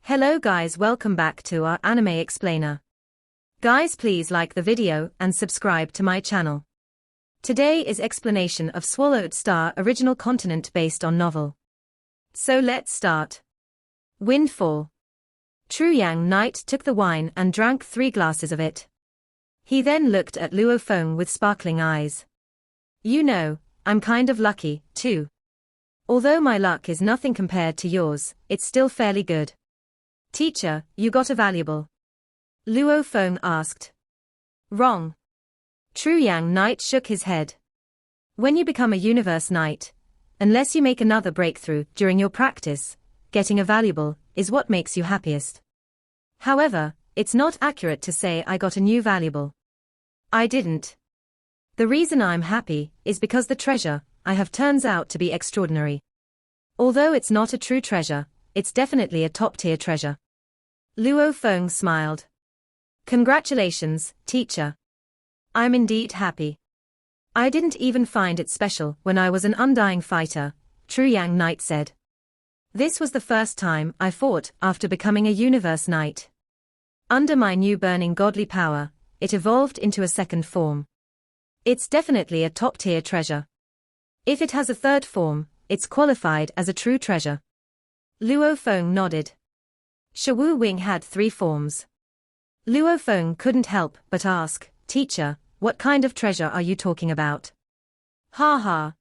Hello guys, welcome back to our anime explainer. Guys, please like the video and subscribe to my channel. Today is explanation of Swallowed Star original continent based on novel. So let's start. Windfall. True Yang Knight took the wine and drank 3 glasses of it. He then looked at Luo Feng with sparkling eyes. You know, I'm kind of lucky, too. Although my luck is nothing compared to yours, it's still fairly good. Teacher, you got a valuable? Luo Feng asked. Wrong. True Yang Knight shook his head. When you become a universe knight, unless you make another breakthrough during your practice, getting a valuable is what makes you happiest. However, it's not accurate to say I got a new valuable. I didn't. The reason I'm happy is because the treasure I have turns out to be extraordinary. Although it's not a true treasure, it's definitely a top-tier treasure. Luo Feng smiled. Congratulations, teacher. I'm indeed happy. I didn't even find it special when I was an undying fighter, True Yang Knight said. This was the first time I fought after becoming a universe knight. Under my new burning godly power, it evolved into a second form. It's definitely a top-tier treasure. If it has a third form, it's qualified as a true treasure. Luo Feng nodded. Shawu Wing had 3 forms. Luo Feng couldn't help but ask, Teacher, what kind of treasure are you talking about? Ha ha.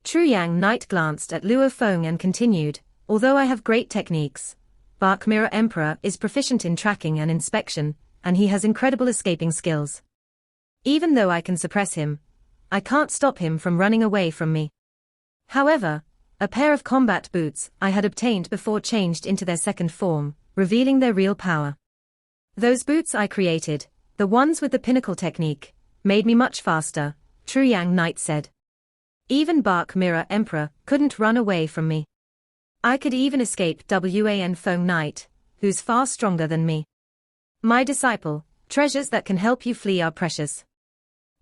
True Yang Knight glanced at Luo Feng and continued, although I have great techniques, Bark Mirror Emperor is proficient in tracking and inspection, and he has incredible escaping skills. Even though I can suppress him, I can't stop him from running away from me. However, a pair of combat boots I had obtained before changed into their second form, revealing their real power. Those boots I created, the ones with the pinnacle technique, made me much faster, True Yang Knight said. Even Bark Mirror Emperor couldn't run away from me. I could even escape Wan Feng Knight, who's far stronger than me. My disciple, treasures that can help you flee are precious.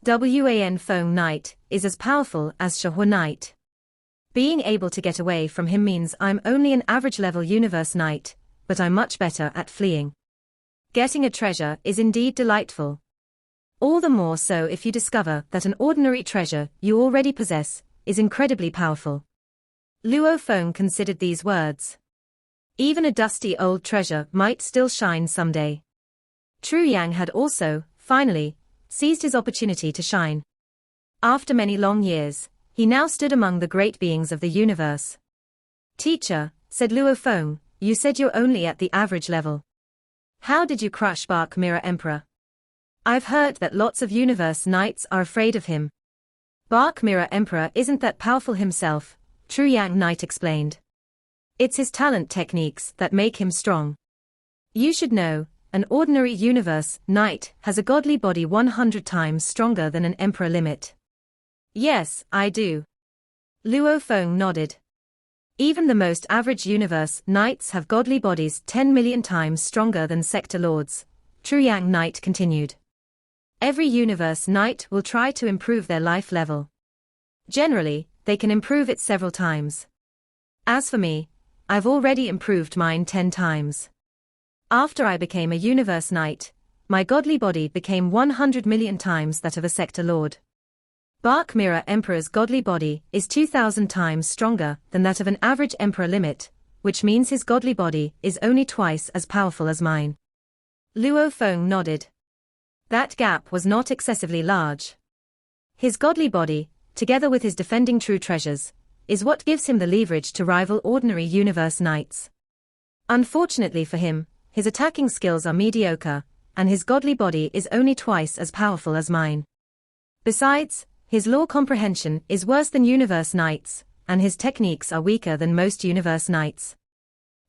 Wan Feng Knight is as powerful as Shahu Knight. Being able to get away from him means I'm only an average-level universe knight, but I'm much better at fleeing. Getting a treasure is indeed delightful. All the more so if you discover that an ordinary treasure you already possess is incredibly powerful. Luo Feng considered these words. Even a dusty old treasure might still shine someday. True Yang had also, finally, seized his opportunity to shine. After many long years, he now stood among the great beings of the universe. Teacher, said Luo Feng, you said you're only at the average level. How did you crush Bark Mirror Emperor? I've heard that lots of universe knights are afraid of him. Bark Mirror Emperor isn't that powerful himself, True Yang Knight explained. It's his talent techniques that make him strong. You should know, an ordinary universe knight has a godly body 100 times stronger than an emperor limit. Yes, I do. Luo Feng nodded. Even the most average universe knights have godly bodies 10 million times stronger than sector lords, True Yang Knight continued. Every universe knight will try to improve their life level. Generally, they can improve it several times. As for me, I've already improved mine 10 times. After I became a universe knight, my godly body became 100 million times that of a sector lord. Bark Mirror Emperor's godly body is 2,000 times stronger than that of an average emperor limit, which means his godly body is only twice as powerful as mine. Luo Feng nodded. That gap was not excessively large. His godly body, together with his defending true treasures, is what gives him the leverage to rival ordinary universe knights. Unfortunately for him, his attacking skills are mediocre, and his godly body is only twice as powerful as mine. Besides, his law comprehension is worse than universe knights, and his techniques are weaker than most universe knights.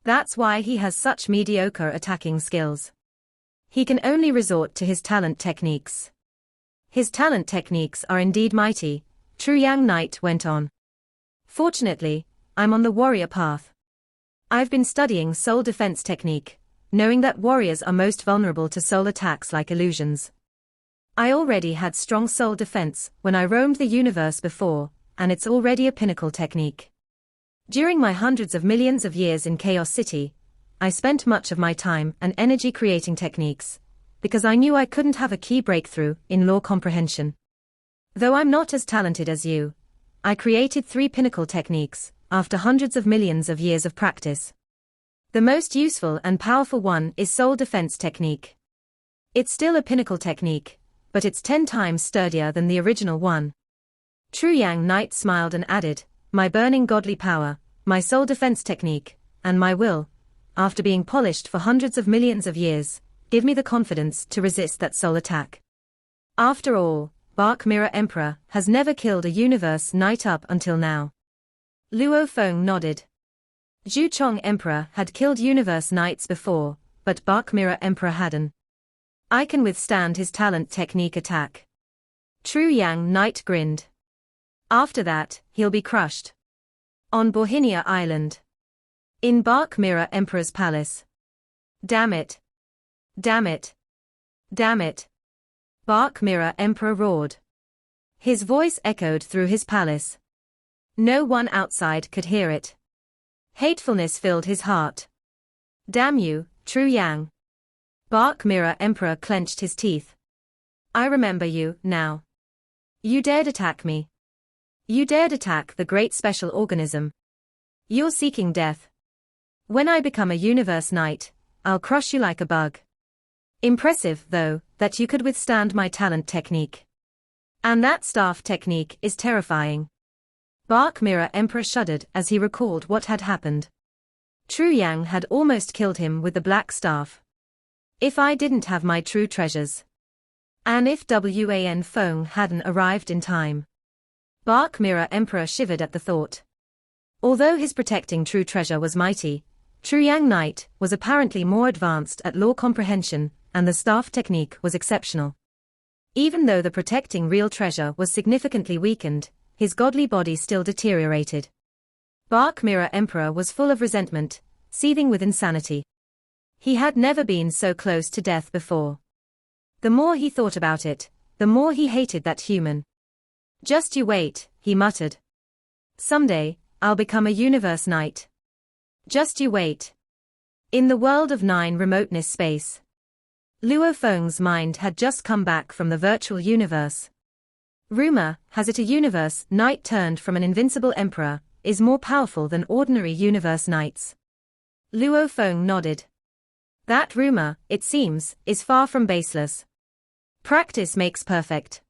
That's why he has such mediocre attacking skills. He can only resort to his talent techniques. His talent techniques are indeed mighty, True Yang Knight went on. Fortunately, I'm on the warrior path. I've been studying soul defense technique, knowing that warriors are most vulnerable to soul attacks like illusions. I already had strong soul defense when I roamed the universe before, and it's already a pinnacle technique. During my hundreds of millions of years in Chaos City, I spent much of my time and energy creating techniques, because I knew I couldn't have a key breakthrough in law comprehension. Though I'm not as talented as you, I created 3 pinnacle techniques, after hundreds of millions of years of practice. The most useful and powerful one is soul defense technique. It's still a pinnacle technique, but it's 10 times sturdier than the original one. True Yang Knight smiled and added, my burning godly power, my soul defense technique, and my will, after being polished for hundreds of millions of years, give me the confidence to resist that soul attack. After all, Bark Mirror Emperor has never killed a universe knight up until now. Luo Feng nodded. Zhu Chong Emperor had killed universe knights before, but Bark Mirror Emperor hadn't. I can withstand his talent technique attack. True Yang Knight grinned. After that, he'll be crushed. On Bohinia Island. In Bark Mirror Emperor's palace. Damn it. Damn it. Damn it. Bark Mirror Emperor roared. His voice echoed through his palace. No one outside could hear it. Hatefulness filled his heart. Damn you, True Yang. Bark Mirror Emperor clenched his teeth. I remember you, now. You dared attack me. You dared attack the great special organism. You're seeking death. When I become a universe knight, I'll crush you like a bug. Impressive, though, that you could withstand my talent technique. And that staff technique is terrifying. Bark Mirror Emperor shuddered as he recalled what had happened. True Yang had almost killed him with the black staff. If I didn't have my true treasures. And if Wan Feng hadn't arrived in time. Bark Mirror Emperor shivered at the thought. Although his protecting true treasure was mighty, True Yang Knight was apparently more advanced at law comprehension, and the staff technique was exceptional. Even though the protecting real treasure was significantly weakened, his godly body still deteriorated. Bark Mirror Emperor was full of resentment, seething with insanity. He had never been so close to death before. The more he thought about it, the more he hated that human. Just you wait, he muttered. Someday, I'll become a universe knight. Just you wait. In the world of 9 remoteness space. Luo Feng's mind had just come back from the virtual universe. Rumor has it a universe knight turned from an invincible emperor is more powerful than ordinary universe knights. Luo Feng nodded. That rumor, it seems, is far from baseless. Practice makes perfect.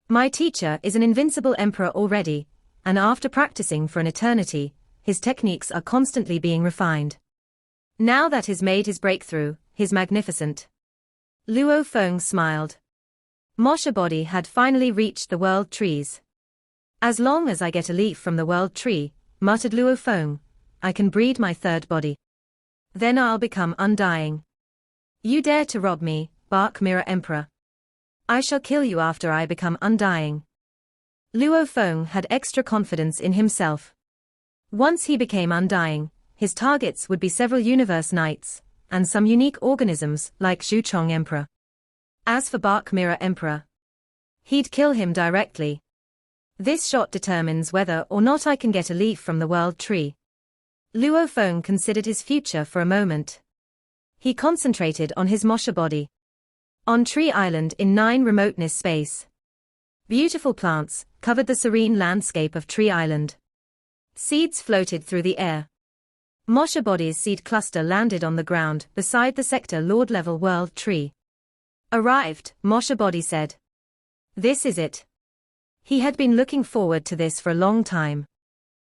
My teacher is an invincible emperor already, and after practicing for an eternity, his techniques are constantly being refined. Now that he's made his breakthrough, he's magnificent. Luo Feng smiled. Mosha body had finally reached the world trees. As long as I get a leaf from the world tree, muttered Luo Feng, I can breed my 3rd body. Then I'll become undying. You dare to rob me, Bark Mirror Emperor. I shall kill you after I become undying. Luo Feng had extra confidence in himself. Once he became undying, his targets would be several universe knights, and some unique organisms like Zhu Chong Emperor. As for Bark Mirror Emperor, he'd kill him directly. This shot determines whether or not I can get a leaf from the world tree. Luo Feng considered his future for a moment. He concentrated on his Mosha body. On Tree Island in 9 remoteness space. Beautiful plants covered the serene landscape of Tree Island. Seeds floated through the air. Mosha body's seed cluster landed on the ground beside the sector Lord level world tree. Arrived, Mosha body said. This is it. He had been looking forward to this for a long time.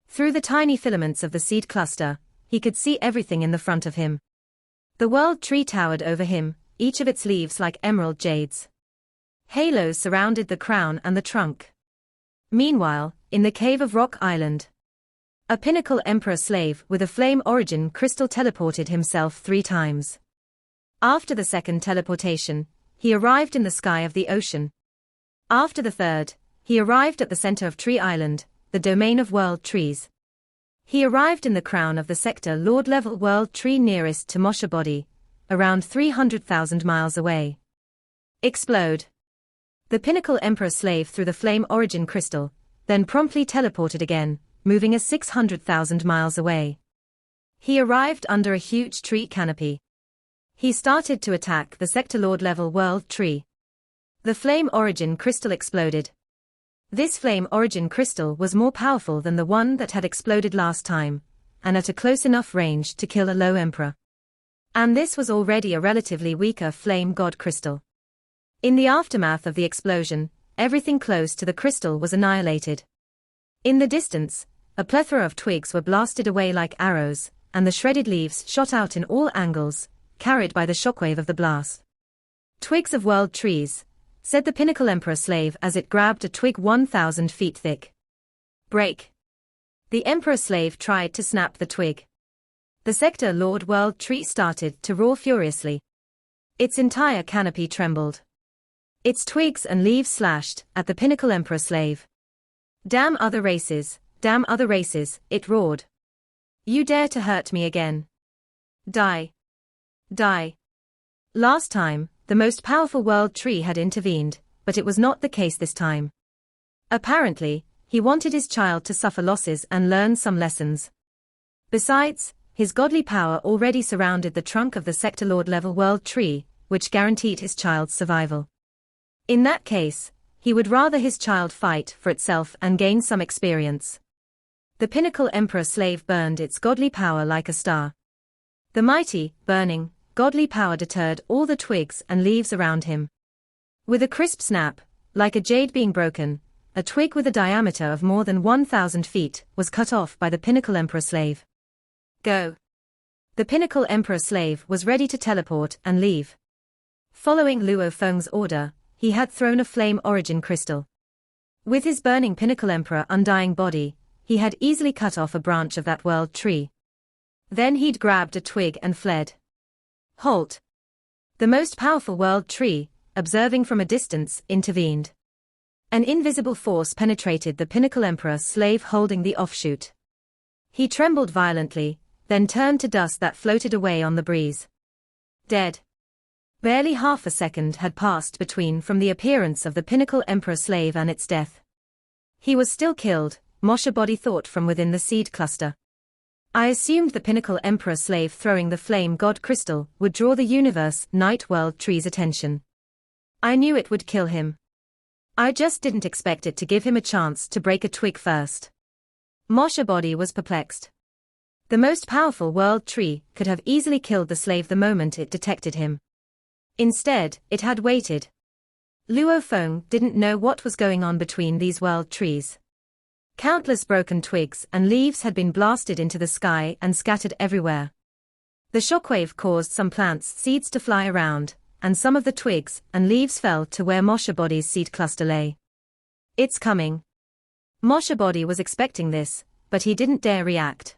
Through the tiny filaments of the seed cluster, he could see everything in the front of him. The world tree towered over him, each of its leaves like emerald jades. Halos surrounded the crown and the trunk. Meanwhile, in the cave of Rock Island, a pinnacle emperor slave with a flame origin crystal teleported himself 3 times. After the 2nd teleportation, he arrived in the sky of the ocean. After the 3rd, he arrived at the center of Tree Island, the domain of world trees. He arrived in the crown of the sector Lord level world tree nearest to Mosha body, around 300,000 miles away. Explode. The pinnacle emperor slave through the flame origin crystal, then promptly teleported again, moving 600,000 miles away. He arrived under a huge tree canopy. He started to attack the Sector Lord level world tree. The flame origin crystal exploded. This flame origin crystal was more powerful than the one that had exploded last time, and at a close enough range to kill a low emperor. And this was already a relatively weaker flame god crystal. In the aftermath of the explosion, everything close to the crystal was annihilated. In the distance, a plethora of twigs were blasted away like arrows, and the shredded leaves shot out in all angles, carried by the shockwave of the blast. "Twigs of world trees," said the Pinnacle Emperor slave as it grabbed a twig 1,000 feet thick. "Break." The Emperor slave tried to snap the twig. The Sector Lord world tree started to roar furiously. Its entire canopy trembled. Its twigs and leaves slashed at the Pinnacle Emperor slave. Damn other races, it roared. "You dare to hurt me again. Die. Die." Last time, the most powerful world tree had intervened, but it was not the case this time. Apparently, he wanted his child to suffer losses and learn some lessons. Besides, his godly power already surrounded the trunk of the Sector Lord level world tree, which guaranteed his child's survival. In that case, he would rather his child fight for itself and gain some experience. The Pinnacle Emperor slave burned its godly power like a star. The mighty, burning, godly power deterred all the twigs and leaves around him. With a crisp snap, like a jade being broken, a twig with a diameter of more than 1,000 feet was cut off by the Pinnacle Emperor slave. "Go." The Pinnacle Emperor slave was ready to teleport and leave. Following Luo Feng's order, he had thrown a flame origin crystal. With his burning Pinnacle Emperor undying body, he had easily cut off a branch of that world tree. Then he'd grabbed a twig and fled. "Halt." The most powerful world tree, observing from a distance, intervened. An invisible force penetrated the Pinnacle Emperor slave holding the offshoot. He trembled violently, then turned to dust that floated away on the breeze. Dead. Barely half a second had passed between from the appearance of the Pinnacle Emperor slave and its death. He was still killed, Moshe Body thought from within the seed cluster. I assumed the Pinnacle Emperor slave throwing the flame god crystal would draw the universe night world tree's attention. I knew it would kill him. I just didn't expect it to give him a chance to break a twig first. Moshe Body was perplexed. The most powerful world tree could have easily killed the slave the moment it detected him. Instead, it had waited. Luo Feng didn't know what was going on between these world trees. Countless broken twigs and leaves had been blasted into the sky and scattered everywhere. The shockwave caused some plants' seeds to fly around, and some of the twigs and leaves fell to where Moshe Body's seed cluster lay. "It's coming." Moshe Body was expecting this, but he didn't dare react.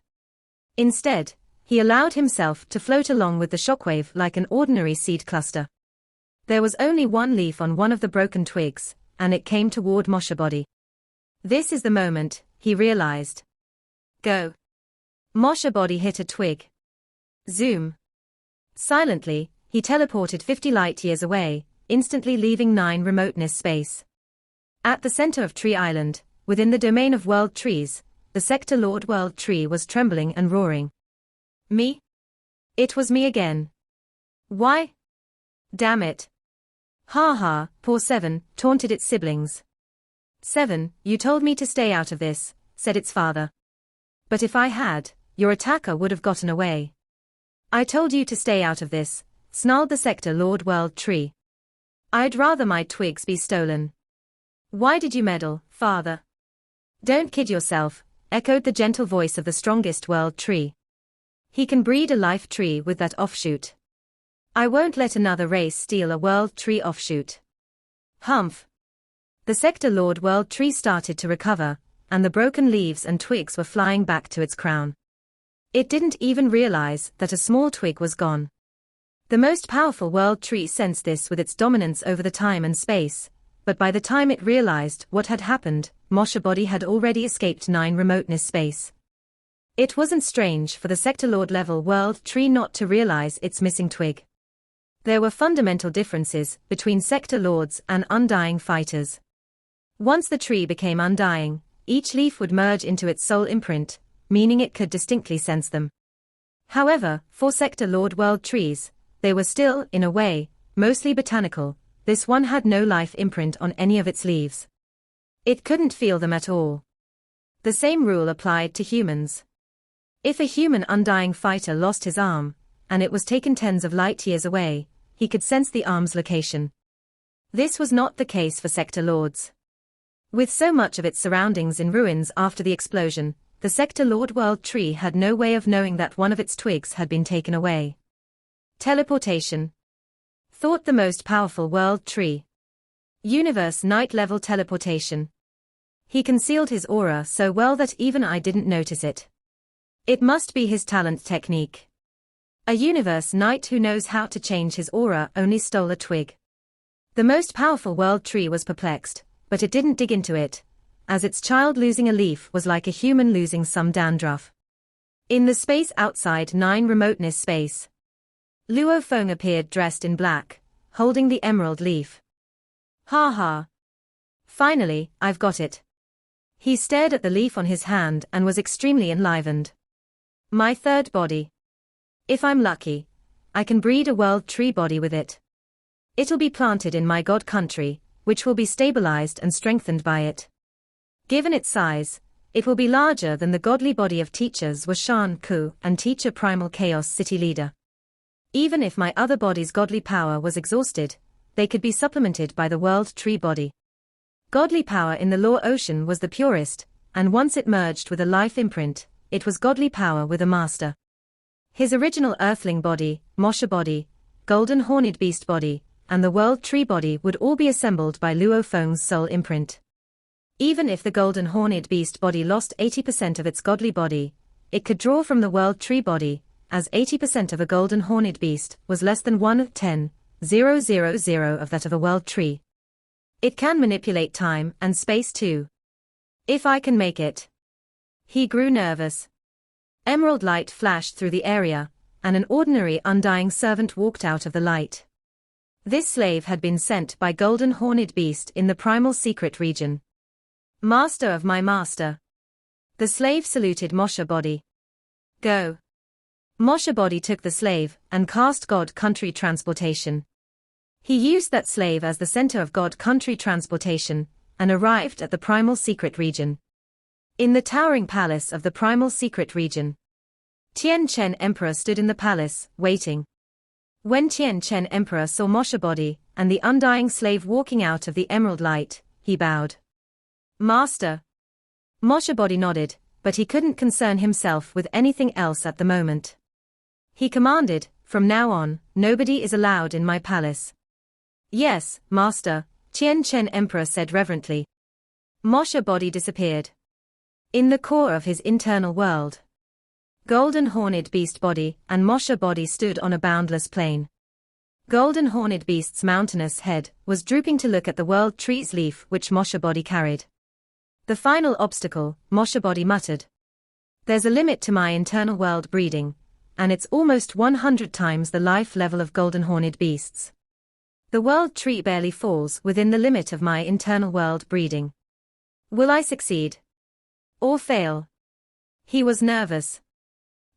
Instead, he allowed himself to float along with the shockwave like an ordinary seed cluster. There was only one leaf on one of the broken twigs, and it came toward Moshe Body. This is the moment, he realized. Go. Moshe Body hit a twig. Zoom. Silently, he teleported 50 light-years away, instantly leaving 9 remoteness space. At the center of Tree Island, within the domain of world trees, the Sector Lord world tree was trembling and roaring. Me? It was me again. Why? Damn it. Ha ha, poor Seven, taunted its siblings. Seven, you told me to stay out of this, said its father. But if I had, your attacker would have gotten away. I told you to stay out of this, snarled the Sector Lord world tree. I'd rather my twigs be stolen. Why did you meddle, father? Don't kid yourself, echoed the gentle voice of the strongest world tree. He can breed a life tree with that offshoot. I won't let another race steal a world tree offshoot. Humph. The Sector Lord world tree started to recover, and the broken leaves and twigs were flying back to its crown. It didn't even realize that a small twig was gone. The most powerful world tree sensed this with its dominance over the time and space, but by the time it realized what had happened, Moshe Body had already escaped 9 remoteness space. It wasn't strange for the Sector Lord level world tree not to realize its missing twig. There were fundamental differences between Sector Lords and undying fighters. Once the tree became undying, each leaf would merge into its soul imprint, meaning it could distinctly sense them. However, for Sector Lord World trees, they were still, in a way, mostly botanical. This one had no life imprint on any of its leaves. It couldn't feel them at all. The same rule applied to humans. If a human undying fighter lost his arm, and it was taken tens of light years away, he could sense the arm's location. This was not the case for Sector Lords. With so much of its surroundings in ruins after the explosion, the Sector Lord World tree had no way of knowing that one of its twigs had been taken away. Teleportation. Thought the most powerful world tree. Universe night level teleportation. He concealed his aura so well that even I didn't notice it. It must be his talent technique. A universe knight who knows how to change his aura only stole a twig. The most powerful world tree was perplexed, but it didn't dig into it, as its child losing a leaf was like a human losing some dandruff. In the space outside 9 Remoteness space, Luo Feng appeared dressed in black, holding the emerald leaf. Ha ha. Finally, I've got it. He stared at the leaf on his hand and was extremely enlivened. My third body. If I'm lucky, I can breed a world tree body with it. It'll be planted in my god country, which will be stabilized and strengthened by it. Given its size, it will be larger than the godly body of teachers were Shan Ku and teacher Primal Chaos City Leader. Even if my other body's godly power was exhausted, they could be supplemented by the world tree body. Godly power in the Law Ocean was the purest, and once it merged with a life imprint, it was godly power with a master. His original earthling body, Mosha body, golden horned beast body, and the world tree body would all be assembled by Luo Feng's soul imprint. Even if the golden horned beast body lost 80% of its godly body, it could draw from the world tree body, as 80% of a golden horned beast was less than 1 of 10,000 of that of a world tree. It can manipulate time and space too. If I can make it. He grew nervous. Emerald light flashed through the area, and an ordinary undying servant walked out of the light. This slave had been sent by Golden Horned Beast in the primal secret region. Master of my master. The slave saluted Mosha body. Go. Mosha body took the slave and cast God Country Transportation. He used that slave as the center of God Country Transportation, and arrived at the primal secret region. In the towering palace of the primal secret region, Tian Chen Emperor stood in the palace, waiting. When Tian Chen Emperor saw Mosha body and the undying slave walking out of the emerald light, he bowed. Master. Mosha body nodded, but he couldn't concern himself with anything else at the moment. He commanded, from now on, nobody is allowed in my palace. Yes, Master, Tian Chen Emperor said reverently. Mosha body disappeared. In the core of his internal world, Golden Horned Beast body and Mosha body stood on a boundless plain. Golden Horned Beast's mountainous head was drooping to look at the world tree's leaf which Mosha body carried. The final obstacle, Mosha body muttered. There's a limit to my internal world breeding, and it's almost 100 times the life level of Golden Horned Beasts. The world tree barely falls within the limit of my internal world breeding. Will I succeed? Or fail? He was nervous.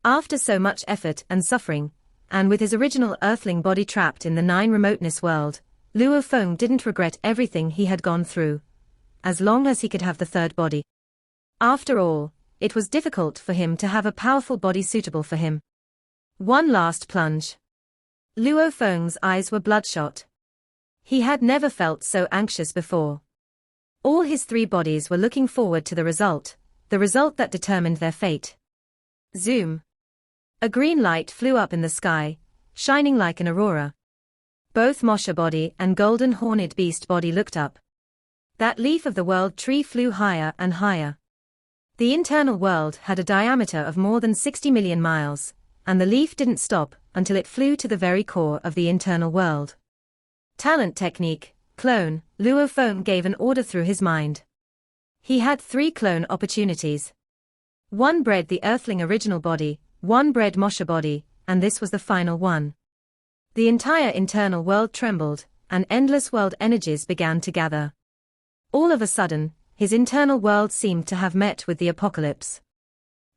After so much effort and suffering, and with his original earthling body trapped in the 9 Remoteness world, Luo Feng didn't regret everything he had gone through, as long as he could have the third body. After all, it was difficult for him to have a powerful body suitable for him. One last plunge. Luo Feng's eyes were bloodshot. He had never felt so anxious before. All his 3 bodies were looking forward to the result that determined their fate. Zoom. A green light flew up in the sky, shining like an aurora. Both Mosha body and Golden Horned Beast body looked up. That leaf of the world tree flew higher and higher. The internal world had a diameter of more than 60 million miles, and the leaf didn't stop until it flew to the very core of the internal world. Talent technique, clone, Luo Feng gave an order through his mind. He had 3 clone opportunities. 1 bred the earthling original body, 1 bred Mosha body, and this was the final one. The entire internal world trembled, and endless world energies began to gather. All of a sudden, his internal world seemed to have met with the apocalypse.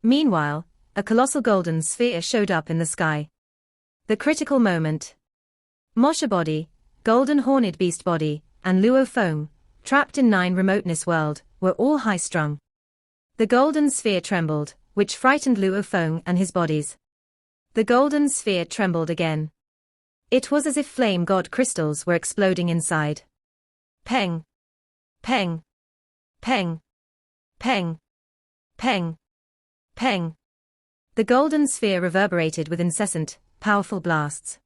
Meanwhile, a colossal golden sphere showed up in the sky. The critical moment. Mosha body, golden horned beast body, and Luo Feng, trapped in 9 Remoteness world, were all high-strung. The golden sphere trembled, which frightened Luo Feng and his bodies. The golden sphere trembled again. It was as if flame god crystals were exploding inside. Peng. Peng. Peng. Peng. Peng. Peng. The golden sphere reverberated with incessant, powerful blasts.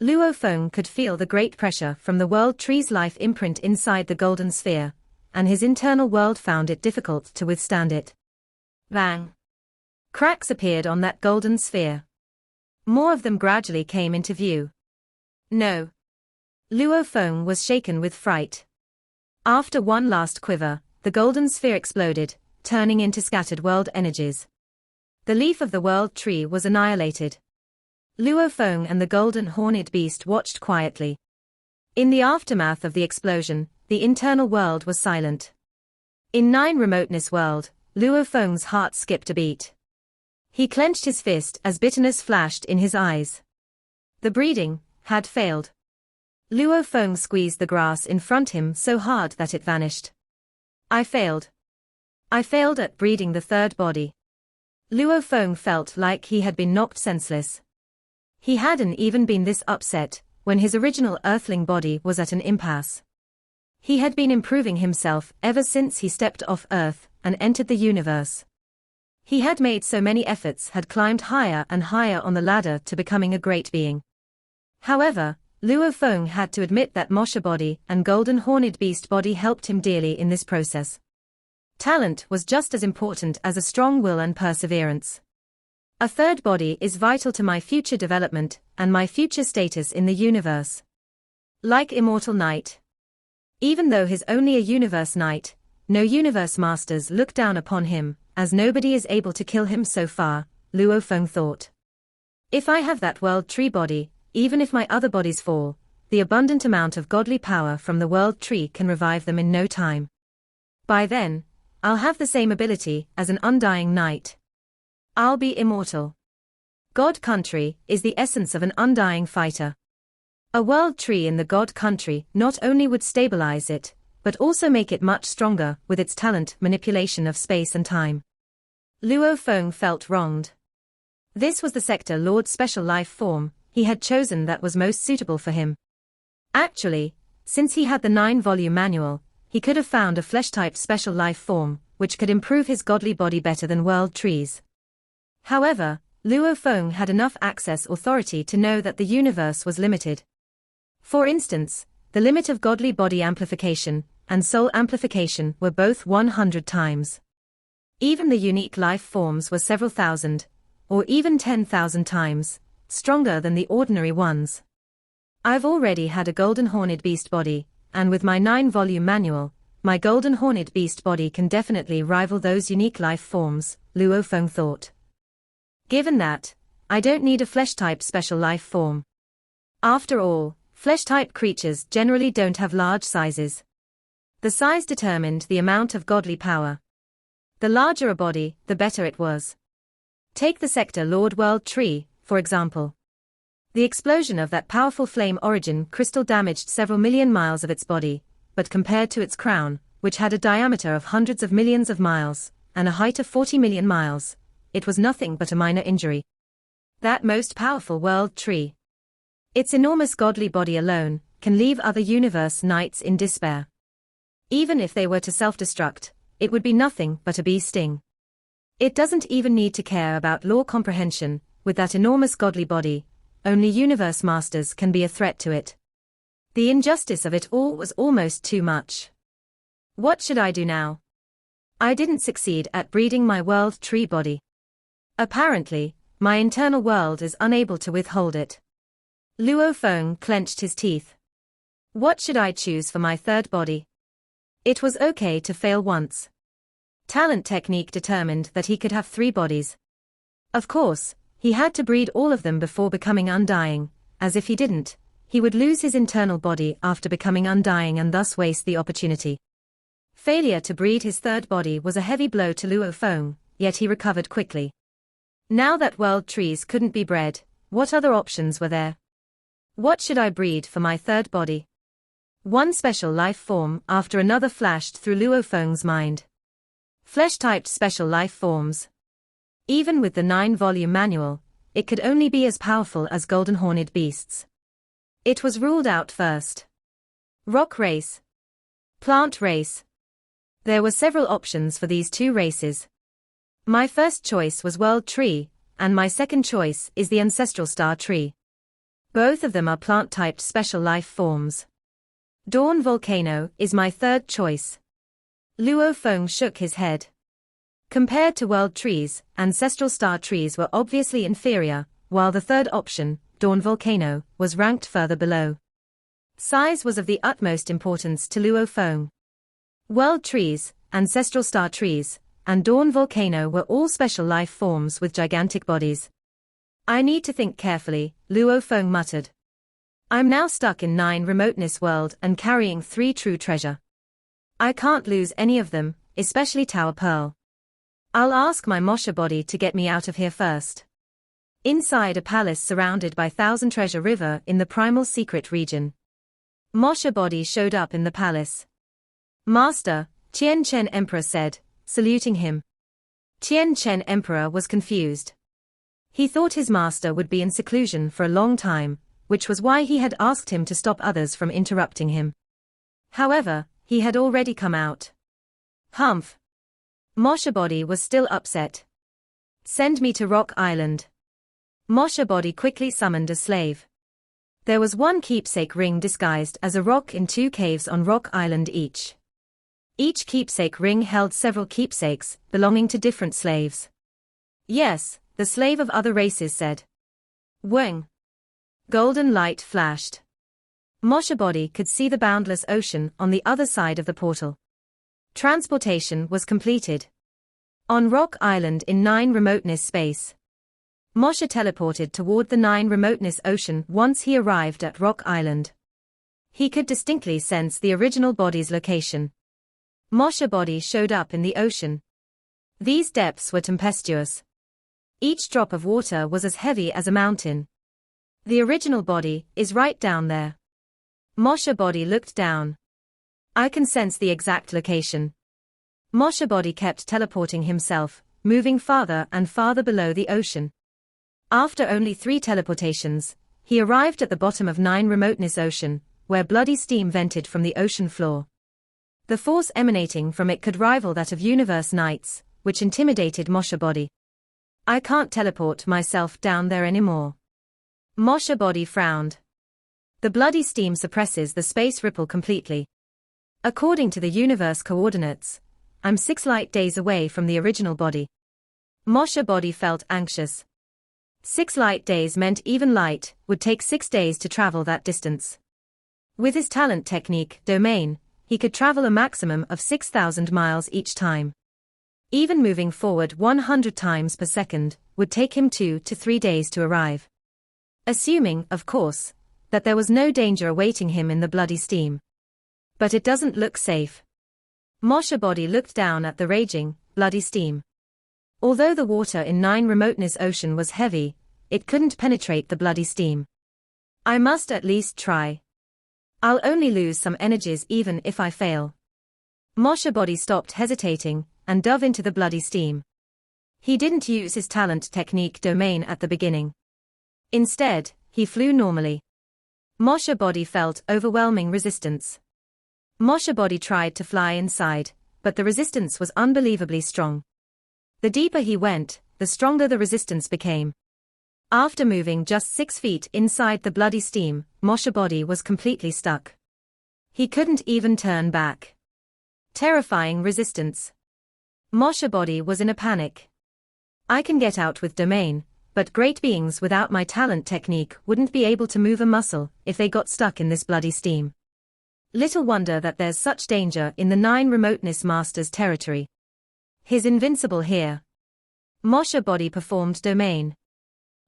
Luo Feng could feel the great pressure from the world tree's life imprint inside the golden sphere, and his internal world found it difficult to withstand it. Bang! Cracks appeared on that golden sphere. More of them gradually came into view. No. Luo Feng was shaken with fright. After one last quiver, the golden sphere exploded, turning into scattered world energies. The leaf of the world tree was annihilated. Luo Feng and the golden horned beast watched quietly. In the aftermath of the explosion, the internal world was silent. In 9 Remoteness world, Luo Feng's heart skipped a beat. He clenched his fist as bitterness flashed in his eyes. The breeding had failed. Luo Feng squeezed the grass in front him so hard that it vanished. I failed. I failed at breeding the third body. Luo Feng felt like he had been knocked senseless. He hadn't even been this upset when his original earthling body was at an impasse. He had been improving himself ever since he stepped off Earth and entered the universe. He had made so many efforts, had climbed higher and higher on the ladder to becoming a great being. However, Luo Feng had to admit that Mosha body and golden horned beast body helped him dearly in this process. Talent was just as important as a strong will and perseverance. A third body is vital to my future development and my future status in the universe. Like Immortal Knight. Even though he's only a universe knight, no universe masters look down upon him, as nobody is able to kill him so far, Luo Feng thought. If I have that world tree body, even if my other bodies fall, the abundant amount of godly power from the world tree can revive them in no time. By then, I'll have the same ability as an undying knight. I'll be immortal. God country is the essence of an undying fighter. A world tree in the God country not only would stabilize it, but also make it much stronger with its talent manipulation of space and time. Luo Feng felt wronged. This was the Sector Lord's special life form he had chosen that was most suitable for him. Actually, since he had the 9-volume manual, he could have found a flesh-type special life form, which could improve his godly body better than world trees. However, Luo Feng had enough access authority to know that the universe was limited. For instance, the limit of godly body amplification and soul amplification were both 100 times. Even the unique life forms were several thousand, or even 10,000 times, stronger than the ordinary ones. I've already had a golden horned beast body, and with my 9-volume manual, my golden horned beast body can definitely rival those unique life forms, Luo Feng thought. Given that, I don't need a flesh-type special life form. After all, flesh-type creatures generally don't have large sizes. The size determined the amount of godly power. The larger a body, the better it was. Take the Sector Lord World Tree, for example. The explosion of that powerful flame origin crystal damaged several million miles of its body, but compared to its crown, which had a diameter of hundreds of millions of miles, and a height of 40 million miles, it was nothing but a minor injury. That most powerful world tree. Its enormous godly body alone can leave other universe knights in despair. Even if they were to self-destruct, it would be nothing but a bee sting. It doesn't even need to care about law comprehension. With that enormous godly body, only universe masters can be a threat to it. The injustice of it all was almost too much. What should I do now? I didn't succeed at breeding my world tree body. Apparently, my internal world is unable to withhold it. Luo Feng clenched his teeth. What should I choose for my third body? It was okay to fail once. Talent technique determined that he could have 3 bodies. Of course, he had to breed all of them before becoming undying, as if he didn't, he would lose his internal body after becoming undying and thus waste the opportunity. Failure to breed his third body was a heavy blow to Luo Feng, yet he recovered quickly. Now that world trees couldn't be bred, what other options were there? What should I breed for my third body? One special life form after another flashed through Luo Feng's mind. Flesh-typed special life forms. Even with the 9-volume manual, it could only be as powerful as golden-horned beasts. It was ruled out first. Rock race. Plant race. There were several options for these two races. My first choice was world tree, and my second choice is the ancestral star tree. Both of them are plant-typed special life forms. Dawn volcano is my third choice. Luo Feng shook his head. Compared to world trees, ancestral star trees were obviously inferior, while the third option, Dawn volcano, was ranked further below. Size was of the utmost importance to Luo Feng. World trees, ancestral star trees, and Dawn volcano were all special life forms with gigantic bodies. I need to think carefully, Luo Feng muttered. I'm now stuck in 9 Remoteness world and carrying 3 true treasure. I can't lose any of them, especially Tower Pearl. I'll ask my Mosha body to get me out of here first. Inside a palace surrounded by Thousand Treasure River in the primal secret region. Mosha body showed up in the palace. Master, Qian Chen Emperor said, saluting him. Qian Chen Emperor was confused. He thought his master would be in seclusion for a long time, which was why he had asked him to stop others from interrupting him. However, he had already come out. Humph. Mosha body was still upset. Send me to Rock Island. Mosha body quickly summoned a slave. There was one keepsake ring disguised as a rock in 2 caves on Rock Island each. Each keepsake ring held several keepsakes, belonging to different slaves. Yes, the slave of other races said. Weng. Golden light flashed. Mosha body could see the boundless ocean on the other side of the portal. Transportation was completed. On Rock Island in 9 Remoteness space. Mosha teleported toward the 9 Remoteness ocean once he arrived at Rock Island. He could distinctly sense the original body's location. Mosha body showed up in the ocean. These depths were tempestuous. Each drop of water was as heavy as a mountain. The original body is right down there. Mosha body looked down. I can sense the exact location. Mosha body kept teleporting himself, moving farther and farther below the ocean. After only 3 teleportations, he arrived at the bottom of 9 Remoteness ocean, where bloody steam vented from the ocean floor. The force emanating from it could rival that of universe nights, which intimidated Mosha body. I can't teleport myself down there anymore. Mosha body frowned. The bloody steam suppresses the space ripple completely. According to the universe coordinates, I'm 6 light days away from the original body. Mosha body felt anxious. 6 light days meant even light would take 6 days to travel that distance. With his talent technique, domain, he could travel a maximum of 6,000 miles each time. Even moving forward 100 times per second would take him 2 to 3 days to arrive. Assuming, of course, that there was no danger awaiting him in the bloody steam. But it doesn't look safe. Mosha body looked down at the raging, bloody steam. Although the water in 9 Remoteness ocean was heavy, it couldn't penetrate the bloody steam. I must at least try. I'll only lose some energies even if I fail. Mosha body stopped hesitating and dove into the bloody steam. He didn't use his talent technique domain at the beginning. Instead, he flew normally. Mosha body felt overwhelming resistance. Mosha body tried to fly inside, but the resistance was unbelievably strong. The deeper he went, the stronger the resistance became. After moving just 6 feet inside the bloody steam, Mosha body was completely stuck. He couldn't even turn back. Terrifying resistance. Mosha body was in a panic. I can get out with domain, but great beings without my talent technique wouldn't be able to move a muscle if they got stuck in this bloody steam. Little wonder that there's such danger in the 9 Remoteness Master's territory. He's invincible here. Mosha body performed domain.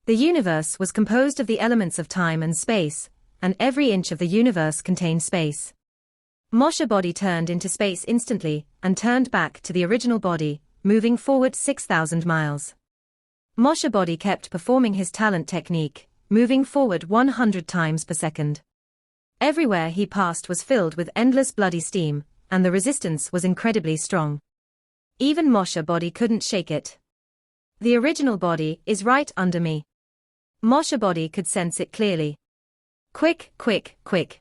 The universe was composed of the elements of time and space, and every inch of the universe contained space. Mosha body turned into space instantly, and turned back to the original body, moving forward 6,000 miles. Moshe Body kept performing his talent technique, moving forward 100 times per second. Everywhere he passed was filled with endless bloody steam, and the resistance was incredibly strong. Even Moshe Body couldn't shake it. The original body is right under me. Moshe Body could sense it clearly. Quick, quick, quick.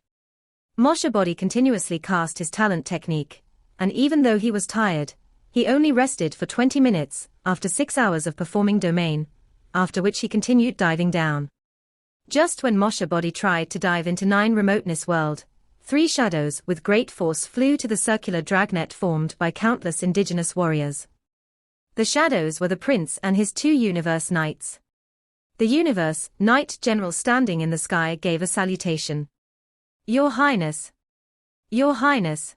Moshe Body continuously cast his talent technique, and even though he was tired, he only rested for 20 minutes, after 6 hours of performing domain, after which he continued diving down. Just when Moshe Body tried to dive into 9 Remoteness world, 3 shadows with great force flew to the circular dragnet formed by countless indigenous warriors. The shadows were the prince and his 2 universe knights. The universe knight general standing in the sky gave a salutation. Your Highness. Your Highness.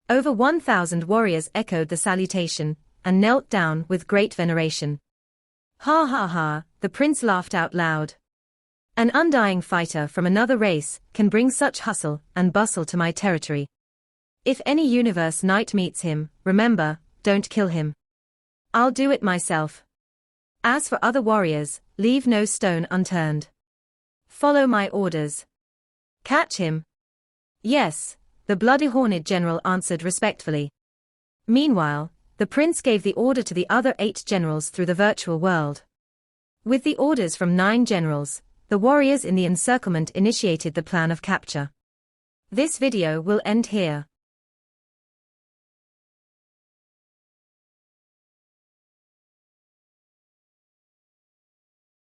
Over 1,000 warriors echoed the salutation, and knelt down with great veneration. Ha ha ha, the prince laughed out loud. An undying fighter from another race can bring such hustle and bustle to my territory. If any universe knight meets him, remember, don't kill him. I'll do it myself. As for other warriors, leave no stone unturned. Follow my orders. Catch him. Yes, the bloody-horned general answered respectfully. Meanwhile, the prince gave the order to the other 8 generals through the virtual world. With the orders from 9 generals, the warriors in the encirclement initiated the plan of capture. This video will end here.